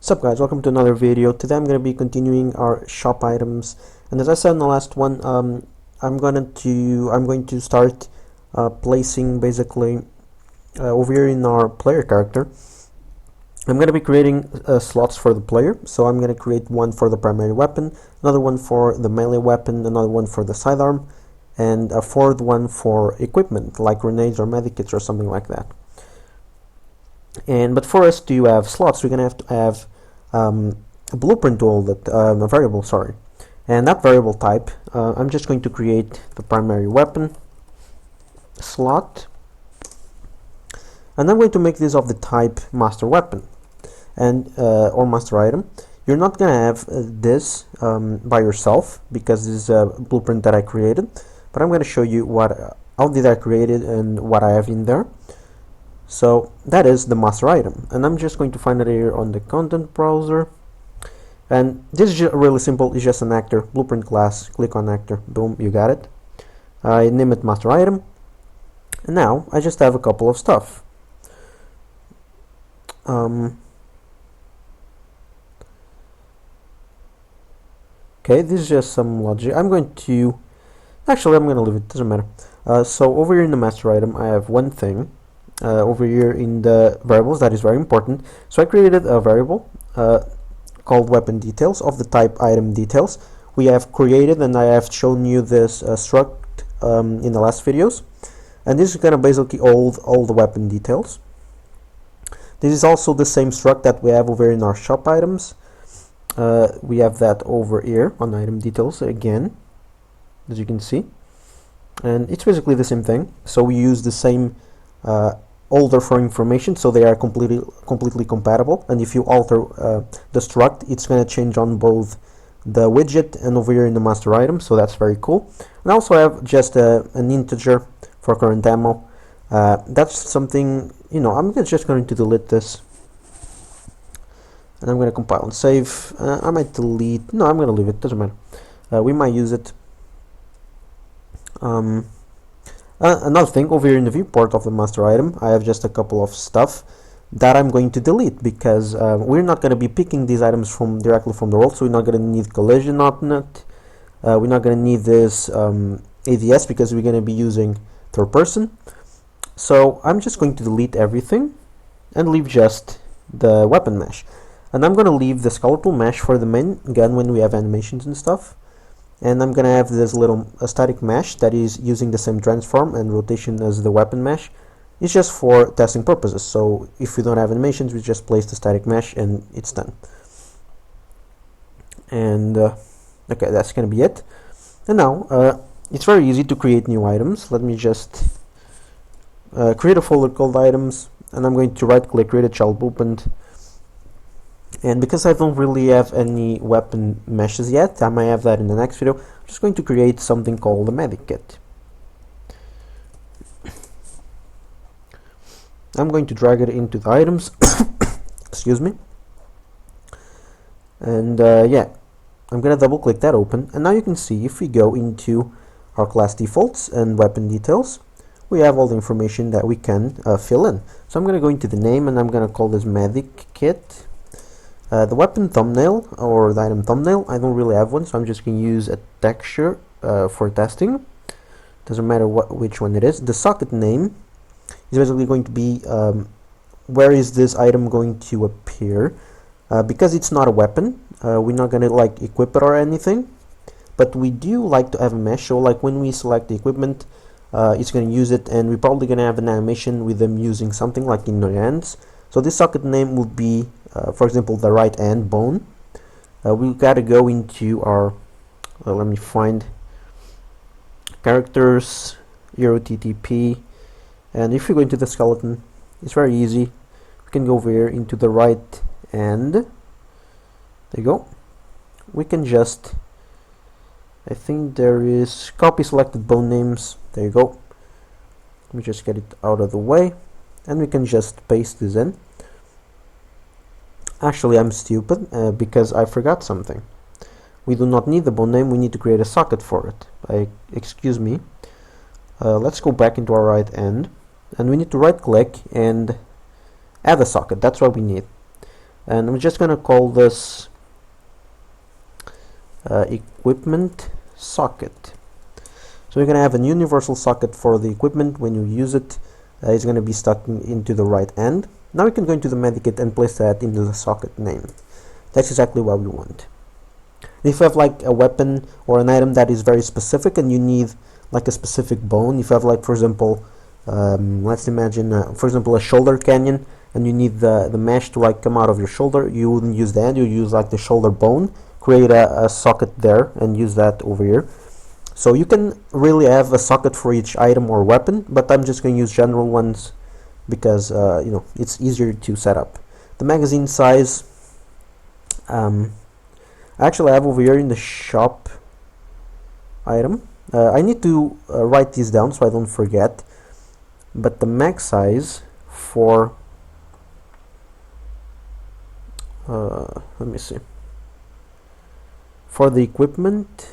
What's up, guys? Welcome to another video. Today I'm going to be continuing our shop items, and as I said in the last one, I'm going to start placing basically over here in our player character. I'm going to be creating slots for the player. So I'm going to create one for the primary weapon, another one for the melee weapon, another one for the sidearm, and a fourth one for equipment like grenades or medikits or something like that. But for us to have slots, we're going to have a blueprint to all that, a variable, sorry. And that variable type, I'm just going to create the primary weapon slot. And I'm going to make this of the type master weapon and or master item. You're not going to have this by yourself because this is a blueprint that I created. But I'm going to show you how did I create it and what I have in there. So that is the master item, and I'm just going to find it here on the content browser. And this is really simple. It's just an actor, blueprint class, click on actor, boom, you got it. I name it master item, and now I just have a couple of stuff. Okay, this is just some logic. I'm going to leave it, doesn't matter. So over here in the master item, I have one thing. Over here in the variables, that is very important. So I created a variable called weapon details of the type item details. We have created, and I have shown you this struct in the last videos, and this is going to basically hold all the weapon details. This is also the same struct that we have over here in our shop items. We have that over here on item details again, as you can see, and it's basically the same thing. So we use the same order for information, so they are completely compatible. And if you alter the struct, it's going to change on both the widget and over here in the master item, so that's very cool. And I also have just an integer for current ammo. That's something, I'm just going to delete this, and I'm going to compile and save. I might delete, no, I'm going to leave it, doesn't matter. We might use it. Another thing, over here in the viewport of the master item, I have just a couple of stuff that I'm going to delete because we're not going to be picking these items directly from the world, so we're not going to need collision on it. We're not going to need this ADS because we're going to be using third person. So I'm just going to delete everything and leave just the weapon mesh. And I'm going to leave the skeletal mesh for the main gun when we have animations and stuff. And I'm gonna have this little static mesh that is using the same transform and rotation as the weapon mesh. It's just for testing purposes, so if we don't have animations, we just place the static mesh and it's done. And okay, that's gonna be it. And now it's very easy to create new items. Let me just create a folder called items, and I'm going to right click, create a child blueprint. And because I don't really have any weapon meshes yet, I might have that in the next video, I'm just going to create something called a medic kit. I'm going to drag it into the items, excuse me. And yeah, I'm going to double click that open, and now you can see if we go into our class defaults and weapon details, we have all the information that we can fill in. So I'm going to go into the name, and I'm going to call this medic kit. The weapon thumbnail or the item thumbnail, I don't really have one, so I'm just going to use a texture for testing. Doesn't matter which one it is. The socket name is basically going to be where is this item going to appear. Because it's not a weapon, we're not going to equip it or anything, but we do like to have a mesh. So when we select the equipment, it's going to use it, and we're probably going to have an animation with them using something like in their hands. So this socket name would be, for example, the right hand bone. We gotta go into our, let me find characters, Euro TTP, and if we go into the skeleton, it's very easy. We can go over here into the right hand. There you go. We can just, I think there is copy selected bone names. There you go. Let me just get it out of the way, and we can just paste this in. Actually, I'm stupid because I forgot something. We do not need the bone name, we need to create a socket for it. Excuse me. Let's go back into our right end, and we need to right click and add a socket. That's what we need. and I'm just gonna call this equipment socket. So we're gonna have a universal socket for the equipment. When you use it, it's gonna be stuck into the right end. Now we can go into the medikit and place that into the socket name. That's exactly what we want. If you have like a weapon or an item that is very specific and you need like a specific bone, if you have like, for example, let's imagine for example a shoulder canyon, and you need the mesh to like come out of your shoulder, you wouldn't use that, you use like the shoulder bone, create a socket there and use that over here. So you can really have a socket for each item or weapon, but I'm just going to use general ones because you know, it's easier to set up. The magazine size, actually I have over here in the shop item. I need to write these down so I don't forget, but the mag size for let me see, for the equipment,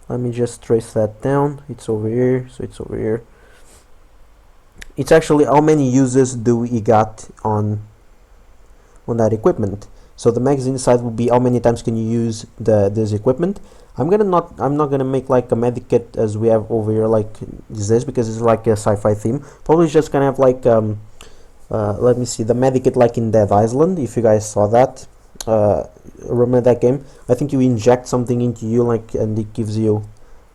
let me just trace that down. It's over here, so it's over here. It's actually how many uses do we got on that equipment. So the magazine size will be how many times can you use this equipment. I'm not gonna make like a medikit as we have over here like this, because it's like a sci-fi theme. Probably just gonna have like let me see, the medikit like in Dead Island, if you guys saw that. Remember that game? I think you inject something into you like and it gives you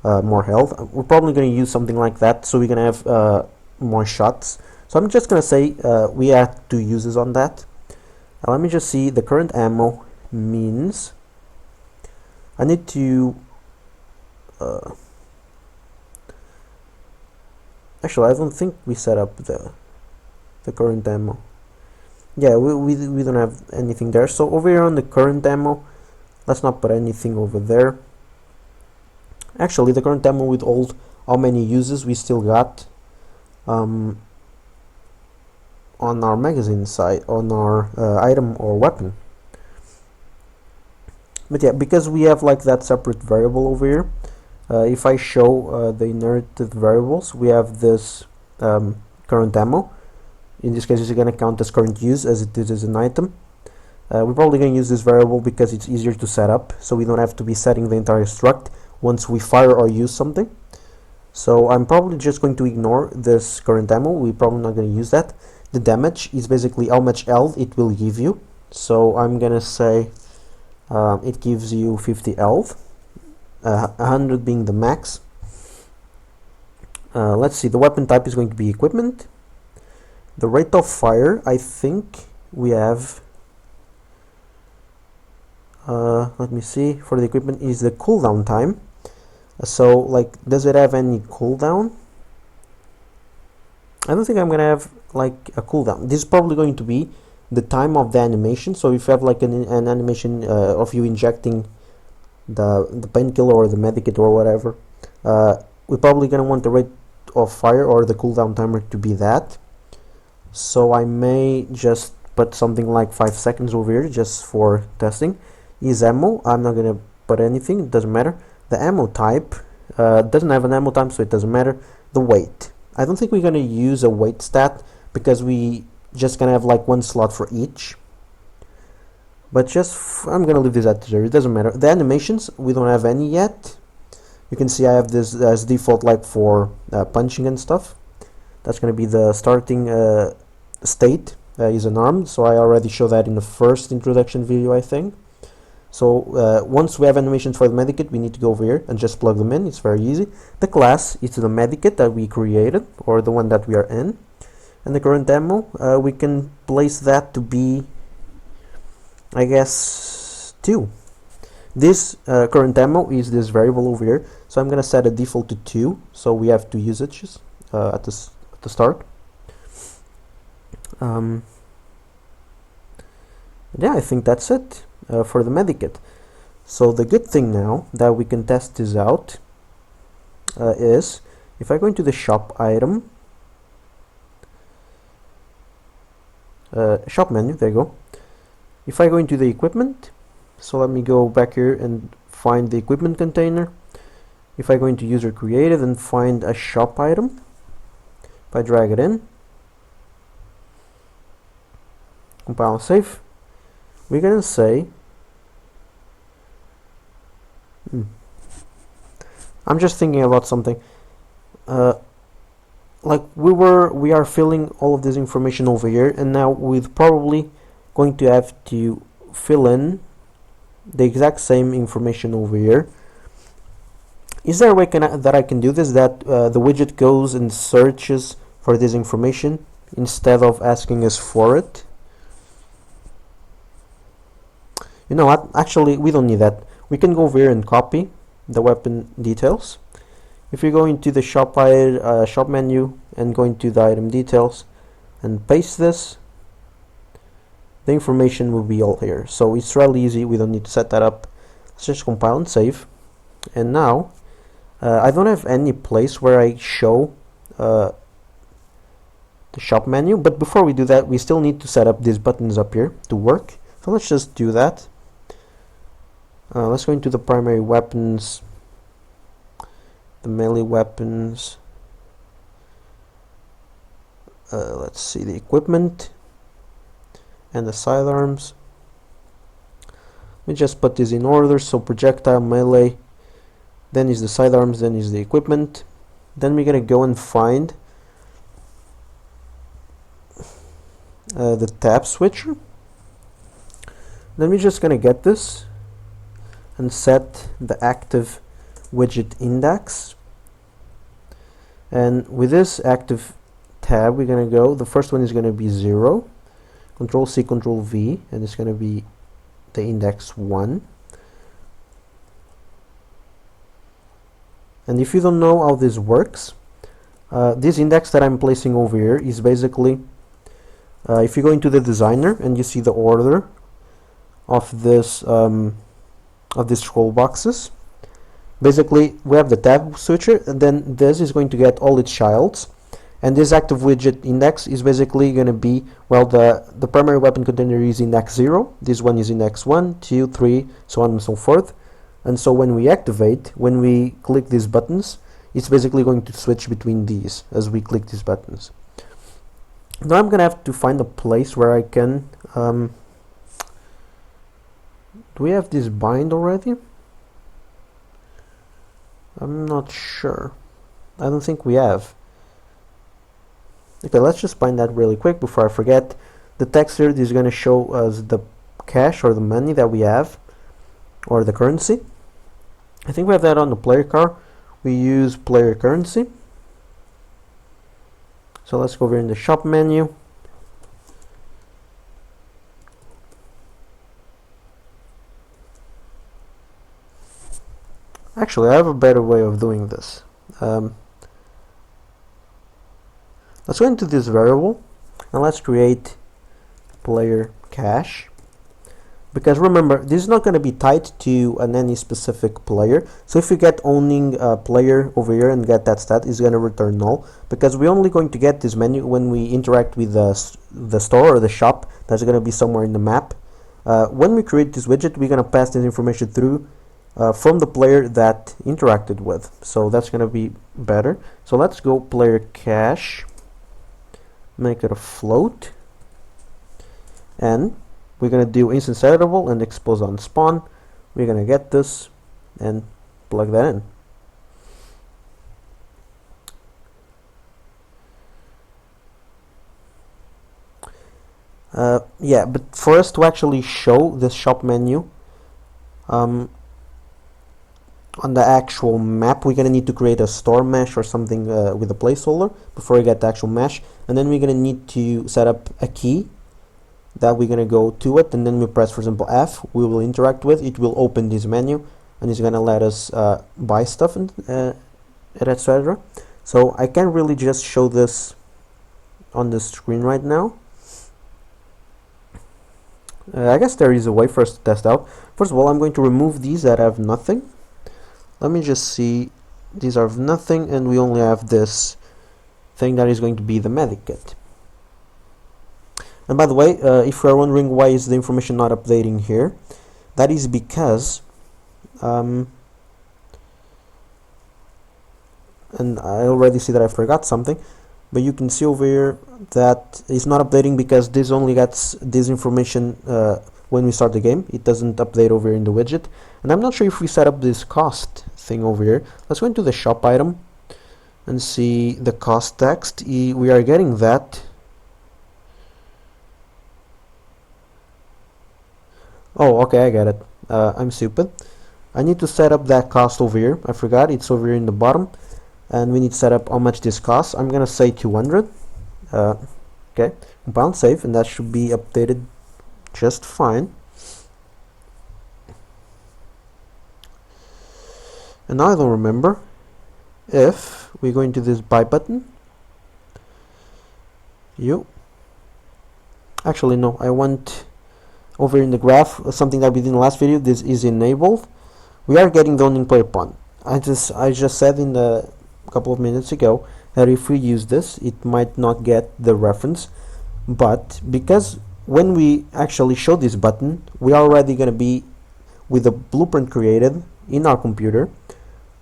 more health. We're probably gonna use something like that, so we're gonna have more shots. So I'm just gonna say we have 2 uses on that. Let me just see, the current ammo means I need to actually I don't think we set up the current ammo. Yeah, we don't have anything there. So over here on the current ammo, let's not put anything over there. Actually, the current ammo with all how many uses we still got on our magazine side, on our item or weapon. But yeah, because we have like that separate variable over here, if I show the inherited variables, we have this current ammo. In this case, it's going to count as current use as it is as an item. We're probably going to use this variable because it's easier to set up, so we don't have to be setting the entire struct once we fire or use something. So I'm probably just going to ignore this current ammo. We're probably not going to use that. The damage is basically how much health it will give you. So I'm gonna say it gives you 50 health, 100 being the max. Let's see, the weapon type is going to be equipment. The rate of fire, I think we have, let me see, for the equipment is the cooldown time. So like, does it have any cooldown? I don't think I'm gonna have like a cooldown. This is probably going to be the time of the animation. So if you have like an animation of you injecting the painkiller or the medikit or whatever, we're probably gonna want the rate of fire or the cooldown timer to be that. So I may just put something like 5 seconds over here just for testing. Is ammo, I'm not gonna put anything, it doesn't matter. The ammo type doesn't have an ammo type, so it doesn't matter. The weight, I don't think we're gonna use a weight stat because we just gonna have like 1 slot for each. But just I'm gonna leave this at 0, it doesn't matter. The animations, we don't have any yet. You can see I have this as default like for punching and stuff. That's gonna be the starting state is unarmed, so I already showed that in the first introduction video, I think. So once we have animations for the medikit, we need to go over here and just plug them in. It's very easy. The class is the medikit that we created, or the one that we are in. And the current ammo, we can place that to be, I guess, 2. This current ammo is this variable over here, so I'm gonna set a default to 2, so we have 2 usages at the start. Yeah, I think that's it for the medikit. So the good thing now that we can test this out is if I go into the shop item, shop menu, there you go. If I go into the equipment, so let me go back here and find the equipment container. If I go into user created and find a shop item, if I drag it in, compile and save. We're gonna say I'm just thinking about something. Like we are filling all of this information over here, and now we're probably going to have to fill in the exact same information over here. Is there a way that I can do this, that the widget goes and searches for this information instead of asking us for it? You know what, actually we don't need that. We can go over here and copy the weapon details. If you go into the shop menu and go into the item details and paste this, the information will be all here. So it's really easy, we don't need to set that up. Let's just compile and save. And now I don't have any place where I show the shop menu, but before we do that we still need to set up these buttons up here to work. So let's just do that. Let's go into the primary weapons, the melee weapons, let's see, the equipment and the sidearms. Let me just put this in order. So projectile, melee, then is the sidearms, then is the equipment. Then we're gonna go and find the tab switcher. Then we're just gonna get this and set the active widget index, and with this active tab we're gonna go, the first one is gonna be 0, Control C, Control V, and it's gonna be the index 1. And if you don't know how this works, this index that I'm placing over here is basically, if you go into the designer and you see the order of this of these scroll boxes, basically we have the tab switcher, and then this is going to get all its childs, and this active widget index is basically going to be, well, the primary weapon container is index 0, this one is index 1, 2, 3, so on and so forth. And so when we activate, when we click these buttons, it's basically going to switch between these as we click these buttons. Now I'm gonna have to find a place where I can do we have this bind already? I'm not sure. I don't think we have. Okay, let's just bind that really quick before I forget. The text here is going to show us the cash or the money that we have, or the currency. I think we have that on the player car. We use player currency. So let's go over in the shop menu. Actually, I have a better way of doing this. Let's go into this variable and let's create player cash, because remember, this is not going to be tied to any specific player. So if you get owning a player over here and get that stat, is going to return null, because we're only going to get this menu when we interact with the store or the shop that's going to be somewhere in the map. When we create this widget, we're going to pass this information through from the player that interacted with, so that's going to be better. So let's go player cash, make it a float, and we're going to do instance editable and expose on spawn. We're going to get this and plug that in. Yeah, but for us to actually show this shop menu on the actual map, we're going to need to create a store mesh or something with a placeholder before we get the actual mesh, and then we're going to need to set up a key that we're going to go to it, and then we press, for example, F. We will interact with it, will open this menu, and it's going to let us buy stuff and etc. So I can't really just show this on the screen right now. I guess there is a way for us to test out. First of all, I'm going to remove these that have nothing. Let me just see. These are nothing, and we only have this thing that is going to be the medic kit. And by the way, if you are wondering why is the information not updating here, that is because and I already see that I forgot something. but you can see over here that it's not updating because this only gets this information when we start the game. It doesn't update over here in the widget. And I'm not sure if we set up this cost thing over here. Let's go into the shop item and see the cost text. We are getting that. Oh, okay, I get it. I'm stupid. I need to set up that cost over here. I forgot, it's over here in the bottom. And we need to set up how much this costs. I'm gonna say 200. Okay, compile and save, and that should be updated just fine. And now I don't remember if we go into this buy button. Actually no, I want over in the graph something that we did in the last video. This is enabled. We are getting the owning player pawn. I just said in the couple of minutes ago that if we use this, it might not get the reference, but because when we actually show this button, we are already going to be with the blueprint created in our computer,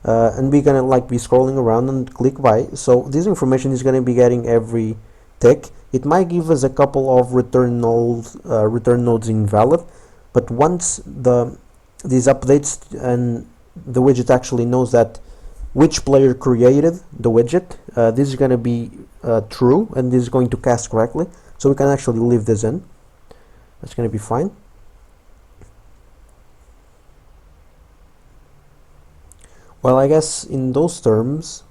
and we're going to like be scrolling around and click buy. So this information is going to be getting every tick. It might give us a couple of return nodes invalid, but once these updates and the widget actually knows that which player created the widget, this is going to be true, and this is going to cast correctly, so we can actually leave this in. That's going to be fine. Well, I guess in those terms,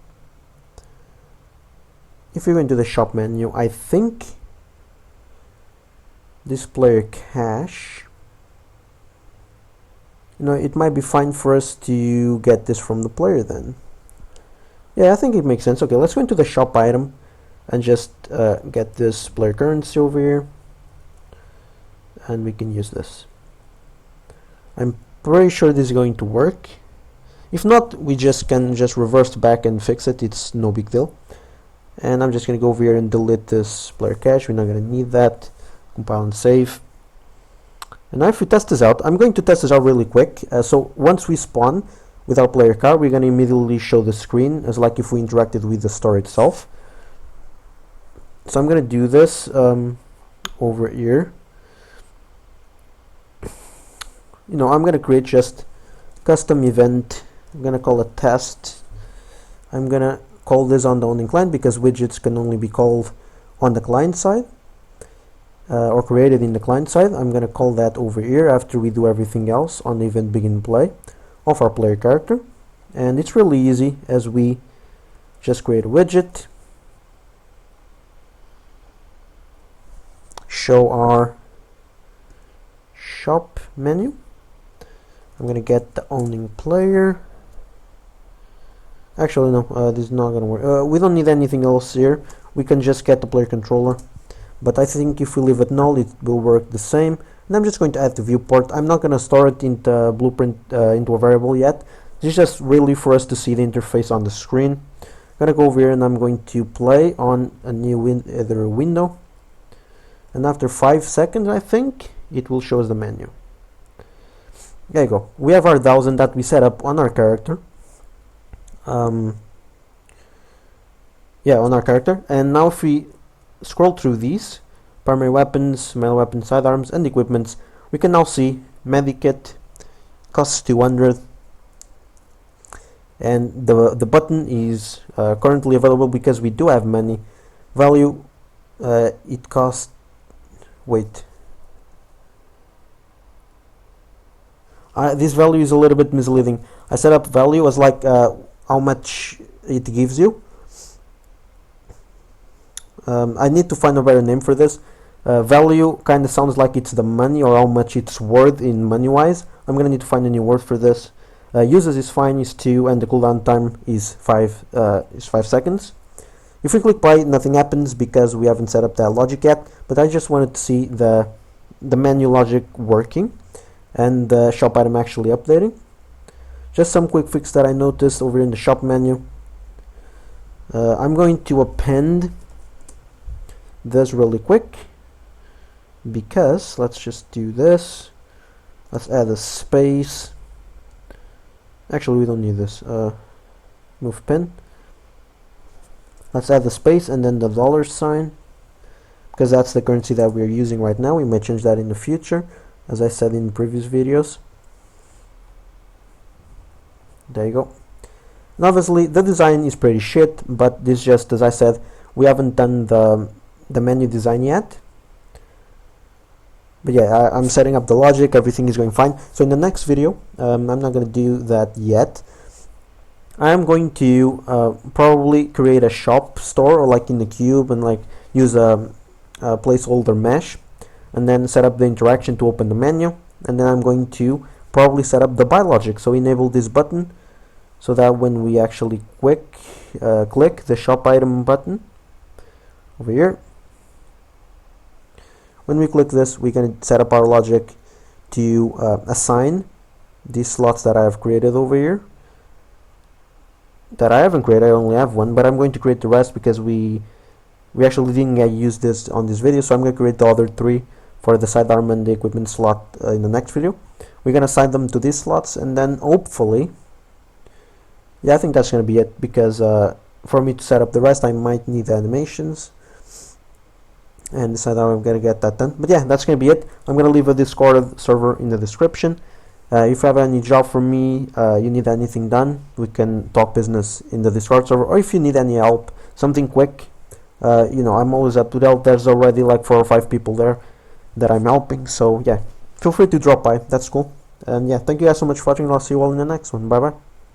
if we go into the shop menu, I think this player cache, it might be fine for us to get this from the player then. Yeah, I think it makes sense. Okay, let's go into the shop item and just get this player currency over here, and we can use this. I'm pretty sure this is going to work. If not, we can reverse back and fix it. It's no big deal. And I'm just going to go over here and delete this player cache. We're not going to need that. Compile and save. And now if we test this out, I'm going to test this out really quick. So once we spawn with our player card, we're going to immediately show the screen as like if we interacted with the store itself. So I'm going to do this over here. I'm going to create just custom event. I'm going to call it test. I'm going to call this on the owning client because widgets can only be called on the client side or created in the client side. I'm going to call that over here after we do everything else on the event begin play of our player character. And it's really easy, as we just create a widget, show our shop menu. I'm going to get the owning player. Actually no, this is not going to work. We don't need anything else here. We can just get the player controller, but I think if we leave it null, it will work the same. And I'm just going to add the viewport. I'm not going to store it into blueprint into a variable yet. This is just really for us to see the interface on the screen. I'm going to go over here and I'm going to play on a new window, and after 5 seconds I think it will show us the menu. There you go. We have our 1000 that we set up on our character. Yeah, on our character. And now if we scroll through these primary weapons, melee weapons, sidearms, and equipments, we can now see medikit costs 200, and the button is currently available because we do have money. Value, it costs. Wait. This value is a little bit misleading. I set up value as like how much it gives you. I need to find a better name for this. Value kind of sounds like it's the money or how much it's worth in money wise. I'm gonna need to find a new word for this. Uses is fine, is 2, and the cooldown time is 5 seconds. If we click buy, nothing happens because we haven't set up that logic yet, but I just wanted to see the menu logic working and the shop item actually updating. Just some quick fix that I noticed over in the shop menu. I'm going to append this really quick because let's just do this. Let's add a space. Actually, we don't need this. Move pin. Let's add the space and then the dollar sign, because that's the currency that we're using right now. We may change that in the future, as I said in previous videos. There you go. And obviously the design is pretty shit, but this just, as I said, we haven't done the menu design yet. But yeah, I'm setting up the logic, everything is going fine. So in the next video, I'm not going to do that yet. I'm going to probably create a shop store, or like in the cube, and like use a placeholder mesh, and then set up the interaction to open the menu. And then I'm going to probably set up the buy logic, so enable this button, so that when we actually click the shop item button over here, when we click this, we can set up our logic to assign these slots that I have created over here. That I haven't created, I only have one, but I'm going to create the rest because we actually didn't use this on this video, so I'm going to create the other 3 for the sidearm and the equipment slot in the next video. We're going to assign them to these slots, and then hopefully, yeah, I think that's going to be it, because for me to set up the rest, I might need the animations and decide how I'm going to get that done. But yeah, that's going to be it. I'm going to leave a Discord server in the description. If you have any job for me, you need anything done, we can talk business in the Discord server, or if you need any help, something quick, you know, I'm always up to help. There's already like 4 or 5 people there that I'm helping, so yeah, feel free to drop by, that's cool. And yeah, thank you guys so much for watching, and I'll see you all in the next one. Bye bye.